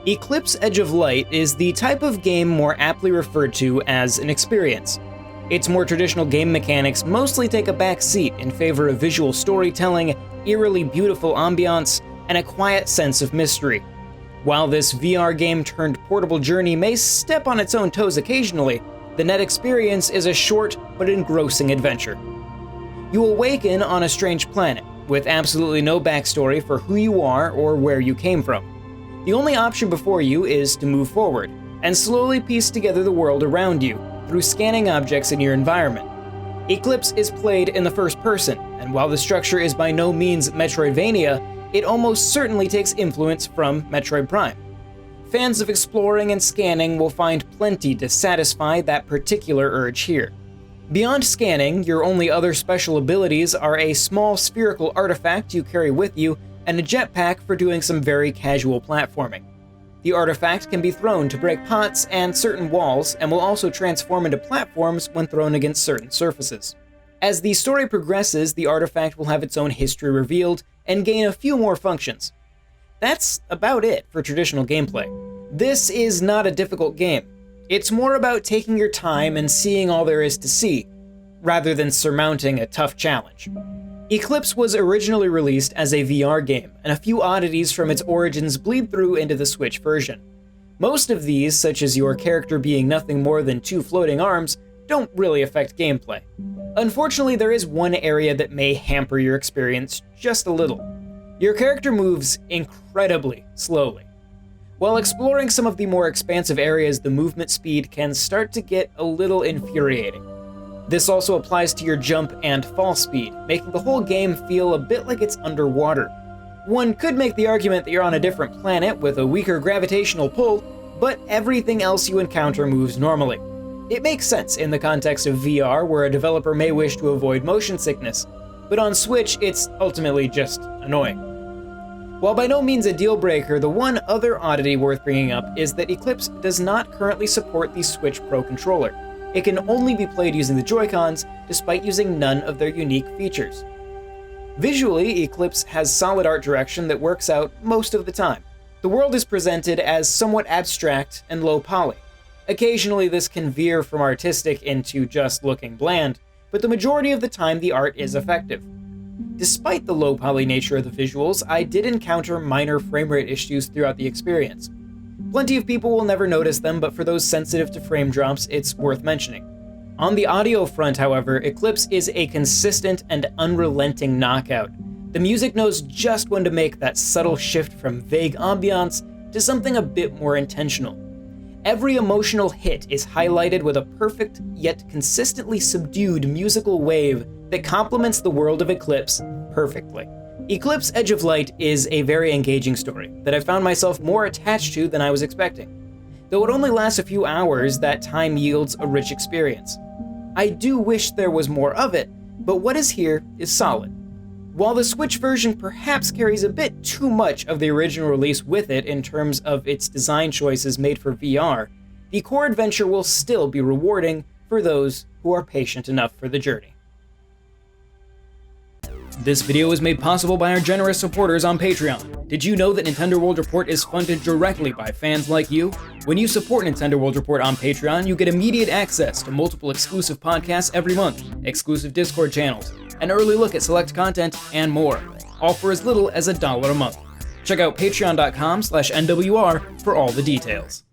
Eclipse Edge of Light is the type of game more aptly referred to as an experience. Its more traditional game mechanics mostly take a back seat in favor of visual storytelling, eerily beautiful ambiance, and a quiet sense of mystery. While this VR game turned portable journey may step on its own toes occasionally, the net experience is a short but engrossing adventure. You awaken on a strange planet, with absolutely no backstory for who you are or where you came from. The only option before you is to move forward, and slowly piece together the world around you through scanning objects in your environment. Eclipse is played in the first person, and while the structure is by no means Metroidvania, it almost certainly takes influence from Metroid Prime. Fans of exploring and scanning will find plenty to satisfy that particular urge here. Beyond scanning, your only other special abilities are a small spherical artifact you carry with you and a jetpack for doing some very casual platforming. The artifact can be thrown to break pots and certain walls, and will also transform into platforms when thrown against certain surfaces. As the story progresses, the artifact will have its own history revealed and gain a few more functions. That's about it for traditional gameplay. This is not a difficult game. It's more about taking your time and seeing all there is to see, rather than surmounting a tough challenge. Eclipse was originally released as a VR game, and a few oddities from its origins bleed through into the Switch version. Most of these, such as your character being nothing more than two floating arms, don't really affect gameplay. Unfortunately, there is one area that may hamper your experience just a little. Your character moves incredibly slowly. While exploring some of the more expansive areas, the movement speed can start to get a little infuriating. This also applies to your jump and fall speed, making the whole game feel a bit like it's underwater. One could make the argument that you're on a different planet with a weaker gravitational pull, but everything else you encounter moves normally. It makes sense in the context of VR, where a developer may wish to avoid motion sickness, but on Switch, it's ultimately just annoying. While by no means a deal breaker, the one other oddity worth bringing up is that Eclipse does not currently support the Switch Pro controller. It can only be played using the Joy-Cons, despite using none of their unique features. Visually, Eclipse has solid art direction that works out most of the time. The world is presented as somewhat abstract and low poly. Occasionally this can veer from artistic into just looking bland, but the majority of the time the art is effective. Despite the low poly nature of the visuals, I did encounter minor framerate issues throughout the experience. Plenty of people will never notice them, but for those sensitive to frame drops, it's worth mentioning. On the audio front, however, Eclipse is a consistent and unrelenting knockout. The music knows just when to make that subtle shift from vague ambiance to something a bit more intentional. Every emotional hit is highlighted with a perfect yet consistently subdued musical wave that complements the world of Eclipse perfectly. Eclipse Edge of Light is a very engaging story that I found myself more attached to than I was expecting. Though it only lasts a few hours, that time yields a rich experience. I do wish there was more of it, but what is here is solid. While the Switch version perhaps carries a bit too much of the original release with it in terms of its design choices made for VR, the core adventure will still be rewarding for those who are patient enough for the journey. This video was made possible by our generous supporters on Patreon. Did you know that Nintendo World Report is funded directly by fans like you? When you support Nintendo World Report on Patreon, you get immediate access to multiple exclusive podcasts every month, exclusive Discord channels, an early look at select content, and more, all for as little as $1 a month. Check out patreon.com/NWR for all the details.